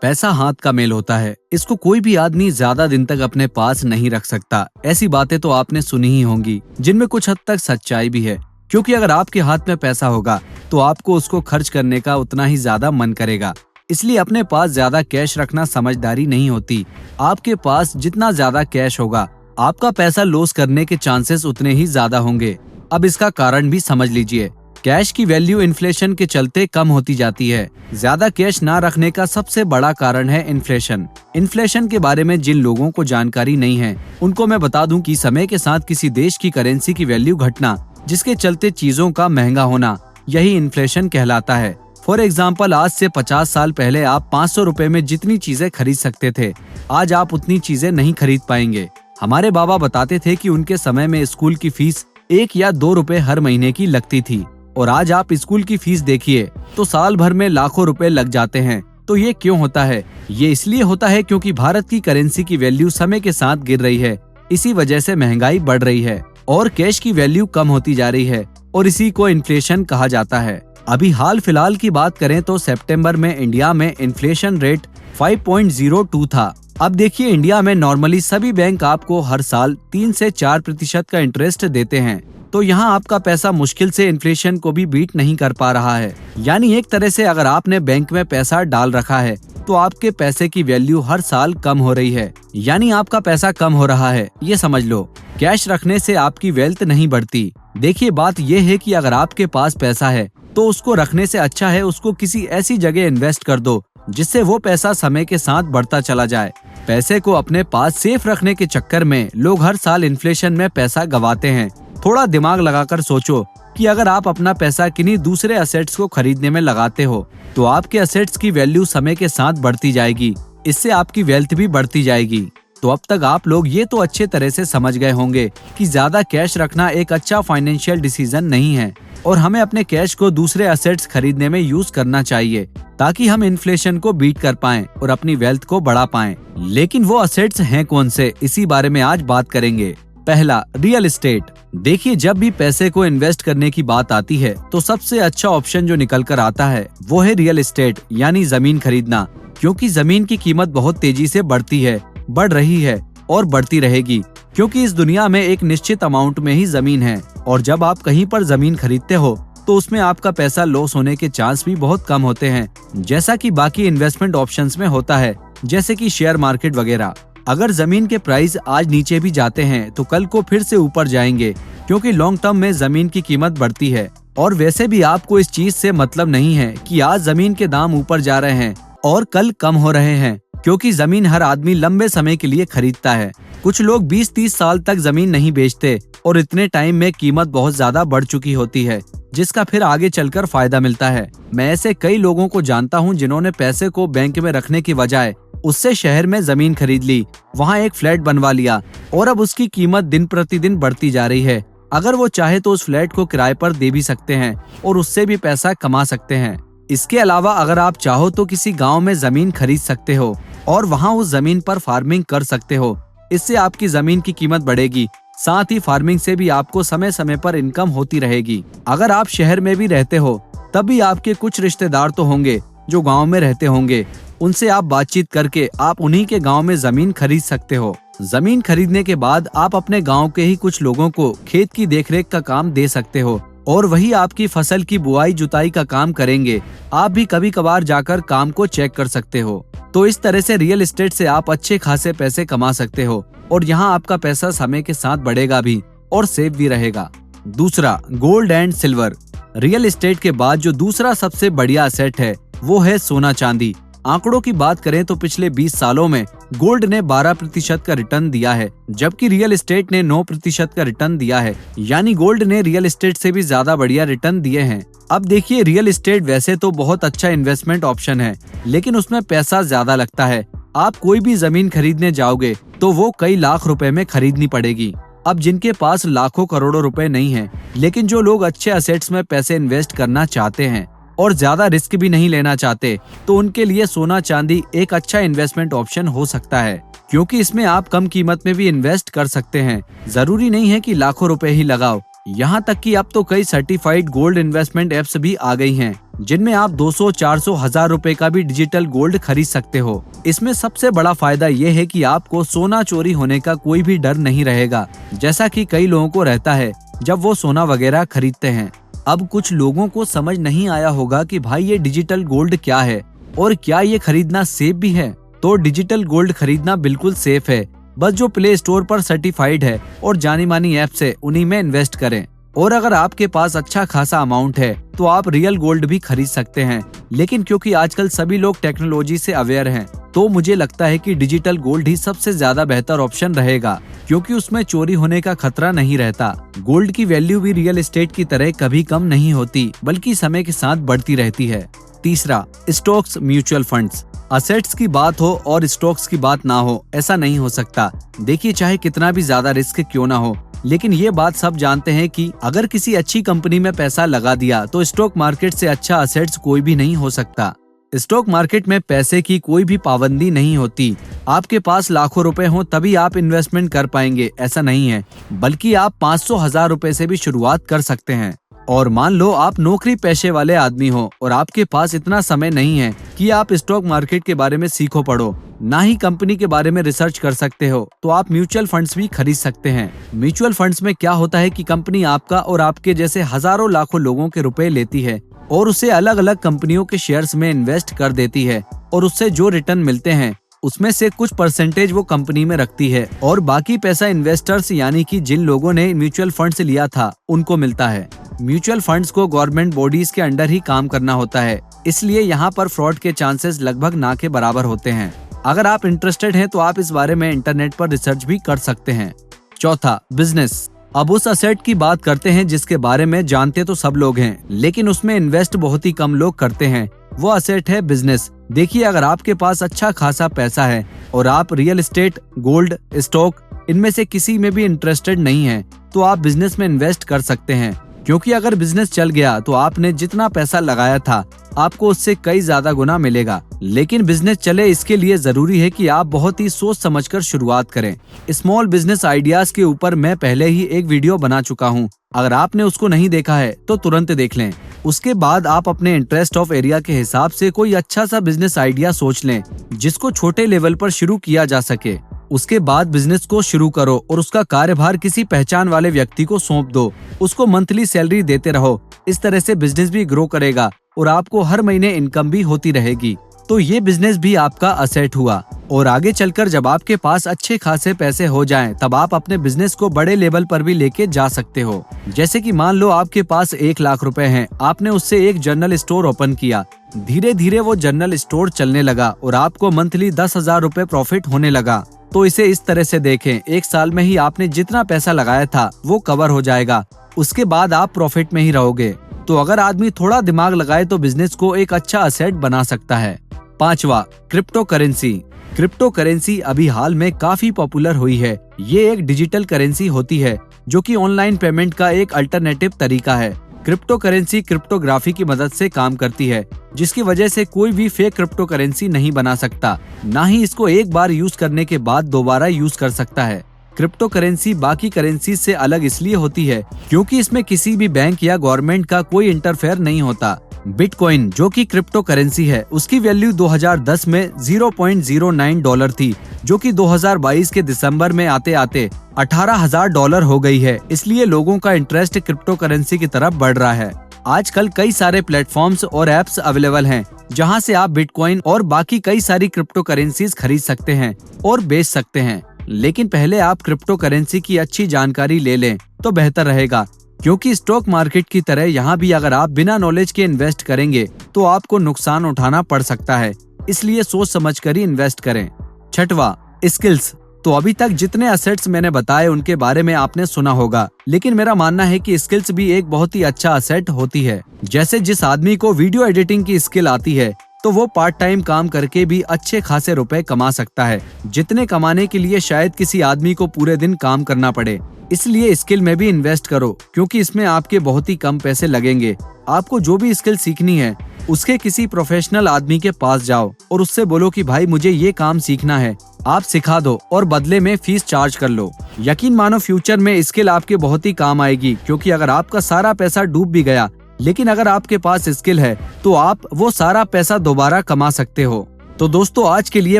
पैसा हाथ का मेल होता है, इसको कोई भी आदमी ज्यादा दिन तक अपने पास नहीं रख सकता। ऐसी बातें तो आपने सुनी ही होंगी, जिनमें कुछ हद तक सच्चाई भी है। क्योंकि अगर आपके हाथ में पैसा होगा तो आपको उसको खर्च करने का उतना ही ज्यादा मन करेगा। इसलिए अपने पास ज्यादा कैश रखना समझदारी नहीं होती। आपके पास जितना ज्यादा कैश होगा, आपका पैसा लॉस करने के चांसेस उतने ही ज्यादा होंगे। अब इसका कारण भी समझ लीजिए। कैश की वैल्यू इन्फ्लेशन के चलते कम होती जाती है। ज्यादा कैश ना रखने का सबसे बड़ा कारण है इन्फ्लेशन। इन्फ्लेशन के बारे में जिन लोगों को जानकारी नहीं है, उनको मैं बता दूं कि समय के साथ किसी देश की करेंसी की वैल्यू घटना, जिसके चलते चीजों का महंगा होना, यही इन्फ्लेशन कहलाता है। फॉर एग्जाम्पल, आज से 50 साल पहले आप 500 रुपए में जितनी चीजें खरीद सकते थे, आज आप उतनी चीजें नहीं खरीद पाएंगे। हमारे बाबा बताते थे कि उनके समय में स्कूल की फीस 1 या 2 रुपए हर महीने की लगती थी, और आज आप स्कूल की फीस देखिए तो साल भर में लाखों रुपए लग जाते हैं। तो ये क्यों होता है? ये इसलिए होता है क्योंकि भारत की करेंसी की वैल्यू समय के साथ गिर रही है। इसी वजह से महंगाई बढ़ रही है और कैश की वैल्यू कम होती जा रही है, और इसी को इन्फ्लेशन कहा जाता है। अभी हाल फिलहाल की बात करें तो सितंबर में इंडिया में इन्फ्लेशन रेट 5.02 था। अब देखिए, इंडिया में नॉर्मली सभी बैंक आपको हर साल 3 से 4% का इंटरेस्ट देते हैं। तो यहाँ आपका पैसा मुश्किल से इन्फ्लेशन को भी बीट नहीं कर पा रहा है। यानी एक तरह से अगर आपने बैंक में पैसा डाल रखा है तो आपके पैसे की वैल्यू हर साल कम हो रही है, यानी आपका पैसा कम हो रहा है, ये समझ लो। कैश रखने से आपकी वेल्थ नहीं बढ़ती। देखिए, बात ये है कि अगर आपके पास पैसा है तो उसको रखने से अच्छा है उसको किसी ऐसी जगह इन्वेस्ट कर दो जिससे वो पैसा समय के साथ बढ़ता चला जाए। पैसे को अपने पास सेफ रखने के चक्कर में लोग हर साल इन्फ्लेशन में पैसा गंवाते हैं। थोड़ा दिमाग लगाकर सोचो कि अगर आप अपना पैसा किन्हीं दूसरे असेट्स को खरीदने में लगाते हो तो आपके असेट्स की वैल्यू समय के साथ बढ़ती जाएगी। इससे आपकी वेल्थ भी बढ़ती जाएगी। तो अब तक आप लोग ये तो अच्छे तरह से समझ गए होंगे कि ज्यादा कैश रखना एक अच्छा फाइनेंशियल डिसीजन नहीं है, और हमें अपने कैश को दूसरे असेट्स खरीदने में यूज करना चाहिए ताकि हम इन्फ्लेशन को बीट कर पाएं और अपनी वेल्थ को बढ़ा पाएं। लेकिन वो असेट्स हैं कौन से, इसी बारे में आज बात करेंगे। पहला, रियल एस्टेट। देखिए, जब भी पैसे को इन्वेस्ट करने की बात आती है तो सबसे अच्छा ऑप्शन जो निकल कर आता है वो है रियल एस्टेट, यानी जमीन खरीदना। क्योंकि जमीन की कीमत बहुत तेजी से बढ़ती है, बढ़ रही है और बढ़ती रहेगी, क्योंकि इस दुनिया में एक निश्चित अमाउंट में ही जमीन है। और जब आप कहीं पर जमीन खरीदते हो तो उसमें आपका पैसा लॉस होने के चांस भी बहुत कम होते हैं, जैसा कि बाकी इन्वेस्टमेंट ऑप्शंस में होता है, जैसे कि शेयर मार्केट वगैरह। अगर जमीन के प्राइस आज नीचे भी जाते हैं तो कल को फिर से ऊपर जाएंगे, क्योंकि लॉन्ग टर्म में जमीन की कीमत बढ़ती है। और वैसे भी आपको इस चीज से मतलब नहीं है कि आज जमीन के दाम ऊपर जा रहे हैं और कल कम हो रहे हैं, क्योंकि जमीन हर आदमी लंबे समय के लिए खरीदता है। कुछ लोग 20-30 साल तक जमीन नहीं बेचते और इतने टाइम में कीमत बहुत ज्यादा बढ़ चुकी होती है, जिसका फिर आगे चलकर फायदा मिलता है। मैं ऐसे कई लोगों को जानता हूँ जिन्होंने पैसे को बैंक में रखने की बजाय उससे शहर में जमीन खरीद ली, वहाँ एक फ्लैट बनवा लिया और अब उसकी कीमत दिन प्रतिदिन बढ़ती जा रही है। अगर वो चाहे तो उस फ्लैट को किराए पर दे भी सकते हैं और उससे भी पैसा कमा सकते हैं। इसके अलावा अगर आप चाहो तो किसी गांव में जमीन खरीद सकते हो और वहां उस जमीन पर फार्मिंग कर सकते हो। इससे आपकी जमीन की कीमत बढ़ेगी, साथ ही फार्मिंग से भी आपको समय समय पर इनकम होती रहेगी। अगर आप शहर में भी रहते हो तब भी आपके कुछ रिश्तेदार तो होंगे जो गांव में रहते होंगे, उनसे आप बातचीत करके आप उन्हीं के गांव में जमीन खरीद सकते हो। जमीन खरीदने के बाद आप अपने गांव के ही कुछ लोगों को खेत की देखरेख का काम दे सकते हो और वही आपकी फसल की बुआई जुताई का काम करेंगे। आप भी कभी कभार जाकर काम को चेक कर सकते हो। तो इस तरह से रियल एस्टेट से आप अच्छे खासे पैसे कमा सकते हो और यहाँ आपका पैसा समय के साथ बढ़ेगा भी और सेफ भी रहेगा। दूसरा, gold and silver. Real estate के बाद जो दूसरा सबसे बढ़िया असेट है वो है सोना चांदी। आंकड़ों की बात करें तो पिछले 20 सालों में गोल्ड ने 12% का रिटर्न दिया है, जबकि रियल एस्टेट ने 9% का रिटर्न दिया है। यानी गोल्ड ने रियल एस्टेट से भी ज्यादा बढ़िया रिटर्न दिए हैं। अब देखिए, रियल एस्टेट वैसे तो बहुत अच्छा इन्वेस्टमेंट ऑप्शन है, लेकिन उसमें पैसा ज्यादा लगता है। आप कोई भी जमीन खरीदने जाओगे तो वो कई लाख रुपए में खरीदनी पड़ेगी। अब जिनके पास लाखों करोड़ों रुपए नहीं है, लेकिन जो लोग अच्छे असेट्स में पैसे इन्वेस्ट करना चाहते हैं और ज्यादा रिस्क भी नहीं लेना चाहते, तो उनके लिए सोना चांदी एक अच्छा इन्वेस्टमेंट ऑप्शन हो सकता है, क्योंकि इसमें आप कम कीमत में भी इन्वेस्ट कर सकते हैं। जरूरी नहीं है कि लाखों रुपए ही लगाओ, यहाँ तक कि अब तो कई सर्टिफाइड गोल्ड इन्वेस्टमेंट एप्स भी आ गई हैं। जिनमें आप 200, 400, 1000 रुपए का भी डिजिटल गोल्ड खरीद सकते हो। इसमें सबसे बड़ा फायदा ये है कि आपको सोना चोरी होने का कोई भी डर नहीं रहेगा, जैसा कि कई लोगों को रहता है जब वो सोना वगैरह खरीदते हैं। अब कुछ लोगों को समझ नहीं आया होगा कि भाई ये डिजिटल गोल्ड क्या है और क्या ये खरीदना सेफ भी है। तो डिजिटल गोल्ड खरीदना बिल्कुल सेफ है, बस जो प्ले स्टोर पर सर्टिफाइड है और जानी मानी ऐप्स है उन्हीं में इन्वेस्ट करें। और अगर आपके पास अच्छा खासा अमाउंट है तो आप रियल गोल्ड भी खरीद सकते हैं, लेकिन क्योंकि आजकल सभी लोग टेक्नोलॉजी से अवेयर हैं, तो मुझे लगता है कि डिजिटल गोल्ड ही सबसे ज्यादा बेहतर ऑप्शन रहेगा, क्योंकि उसमें चोरी होने का खतरा नहीं रहता। गोल्ड की वैल्यू भी रियल एस्टेट की तरह कभी कम नहीं होती, बल्कि समय के साथ बढ़ती रहती है। तीसरा, स्टॉक्स, म्यूचुअल फंड्स। असेट्स की बात हो और स्टॉक्स की बात ना हो, ऐसा नहीं हो सकता। देखिए, चाहे कितना भी ज्यादा रिस्क क्यों ना हो, लेकिन ये बात सब जानते हैं कि अगर किसी अच्छी कंपनी में पैसा लगा दिया तो स्टॉक मार्केट से अच्छा असेट्स कोई भी नहीं हो सकता। स्टॉक मार्केट में पैसे की कोई भी पाबंदी नहीं होती। आपके पास लाखों रुपए हो तभी आप इन्वेस्टमेंट कर पाएंगे, ऐसा नहीं है, बल्कि आप 500,000 रुपए से भी शुरुआत कर सकते हैं। और मान लो आप नौकरी पेशे वाले आदमी हो और आपके पास इतना समय नहीं है कि आप स्टॉक मार्केट के बारे में सीखो पढ़ो, ना ही कंपनी के बारे में रिसर्च कर सकते हो, तो आप म्यूचुअल फंड्स भी खरीद सकते हैं। म्यूचुअल फंड्स में क्या होता है कि कंपनी आपका और आपके जैसे हजारों लाखों लोगों के रुपए लेती है और उसे अलग अलग कंपनियों के शेयर्स में इन्वेस्ट कर देती है, और उससे जो रिटर्न मिलते हैं उसमें से कुछ परसेंटेज वो कंपनी में रखती है और बाकी पैसा इन्वेस्टर्स यानी कि जिन लोगों ने म्यूचुअल फंड्स लिया था उनको मिलता है। म्यूचुअल फंड्स को गवर्नमेंट बॉडीज के अंडर ही काम करना होता है, इसलिए यहाँ पर फ्रॉड के चांसेस लगभग ना के बराबर होते हैं। अगर आप इंटरेस्टेड हैं तो आप इस बारे में इंटरनेट पर रिसर्च भी कर सकते हैं। चौथा, बिजनेस। अब उस असेट की बात करते हैं जिसके बारे में जानते तो सब लोग हैं, लेकिन उसमें इन्वेस्ट बहुत ही कम लोग करते हैं। वो असेट है बिजनेस। देखिए, अगर आपके पास अच्छा खासा पैसा है और आप रियल एस्टेट, गोल्ड, स्टॉक इनमें से किसी में भी इंटरेस्टेड नहीं है, तो आप बिजनेस में इन्वेस्ट कर सकते हैं, क्योंकि अगर बिजनेस चल गया तो आपने जितना पैसा लगाया था आपको उससे कई ज्यादा गुना मिलेगा। लेकिन बिजनेस चले इसके लिए जरूरी है कि आप बहुत ही सोच समझकर शुरुआत करें। स्मॉल बिजनेस आइडियाज के ऊपर मैं पहले ही एक वीडियो बना चुका हूँ, अगर आपने उसको नहीं देखा है तो तुरंत देख लें। उसके बाद आप अपने इंटरेस्ट ऑफ एरिया के हिसाब से कोई अच्छा सा बिजनेस आइडिया सोच लें जिसको छोटे लेवल पर शुरू किया जा सके। उसके बाद बिजनेस को शुरू करो और उसका कार्यभार किसी पहचान वाले व्यक्ति को सौंप दो। उसको मंथली सैलरी देते रहो। इस तरह से बिजनेस भी ग्रो करेगा और आपको हर महीने इनकम भी होती रहेगी। तो ये बिजनेस भी आपका असेट हुआ। और आगे चलकर जब आपके पास अच्छे खासे पैसे हो जाएं, तब आप अपने बिजनेस को बड़े लेवल पर भी लेके जा सकते हो। जैसे कि मान लो आपके पास 1 लाख रुपए हैं, आपने उससे एक जनरल स्टोर ओपन किया। धीरे धीरे वो जनरल स्टोर चलने लगा और आपको मंथली 10,000 रुपए प्रॉफिट होने लगा। तो इसे इस तरह से देखें, 1 साल में ही आपने जितना पैसा लगाया था वो कवर हो जाएगा, उसके बाद आप प्रॉफिट में ही रहोगे। तो अगर आदमी थोड़ा दिमाग लगाए तो बिजनेस को एक अच्छा असेट बना सकता है। 5वां, क्रिप्टो करेंसी। क्रिप्टो करेंसी अभी हाल में काफी पॉपुलर हुई है। ये एक डिजिटल करेंसी होती है जो कि ऑनलाइन पेमेंट का एक अल्टरनेटिव तरीका है। क्रिप्टो करेंसी क्रिप्टोग्राफी की मदद से काम करती है, जिसकी वजह से कोई भी फेक क्रिप्टो करेंसी नहीं बना सकता, ना ही इसको एक बार यूज करने के बाद दोबारा यूज कर सकता है। क्रिप्टो करेंसी बाकी करेंसी से अलग इसलिए होती है क्योंकि इसमें किसी भी बैंक या गवर्नमेंट का कोई इंटरफेयर नहीं होता। बिटकॉइन जो कि क्रिप्टो करेंसी है, उसकी वैल्यू 2010 में $0.09 थी, जो कि 2022 के दिसंबर में आते आते $18,000 हो गई है। इसलिए लोगों का इंटरेस्ट क्रिप्टो करेंसी की तरफ बढ़ रहा है। आजकल कई सारे प्लेटफॉर्म्स और एप्स अवेलेबल हैं, जहां से आप बिटकॉइन और बाकी कई सारी क्रिप्टो करेंसीज खरीद सकते हैं और बेच सकते हैं। लेकिन पहले आप क्रिप्टो करेंसी की अच्छी जानकारी ले लें तो बेहतर रहेगा, क्योंकि स्टॉक मार्केट की तरह यहाँ भी अगर आप बिना नॉलेज के इन्वेस्ट करेंगे तो आपको नुकसान उठाना पड़ सकता है। इसलिए सोच समझ कर ही इन्वेस्ट करें। 6वां, स्किल्स। तो अभी तक जितने असेट्स मैंने बताए उनके बारे में आपने सुना होगा, लेकिन मेरा मानना है कि स्किल्स भी एक बहुत ही अच्छा असेट होती है। जैसे जिस आदमी को वीडियो एडिटिंग की स्किल आती है तो वो पार्ट टाइम काम करके भी अच्छे खासे रुपए कमा सकता है, जितने कमाने के लिए शायद किसी आदमी को पूरे दिन काम करना पड़े। इसलिए स्किल में भी इन्वेस्ट करो, क्योंकि इसमें आपके बहुत ही कम पैसे लगेंगे। आपको जो भी स्किल सीखनी है उसके किसी प्रोफेशनल आदमी के पास जाओ और उससे बोलो कि भाई मुझे ये काम सीखना है, आप सिखा दो और बदले में फीस चार्ज कर लो। यकीन मानो फ्यूचर में स्किल आपके बहुत ही काम आएगी, क्योंकि अगर आपका सारा पैसा डूब भी गया लेकिन अगर आपके पास स्किल है तो आप वो सारा पैसा दोबारा कमा सकते हो। तो दोस्तों आज के लिए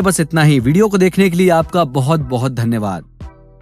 बस इतना ही। वीडियो को देखने के लिए आपका बहुत बहुत धन्यवाद।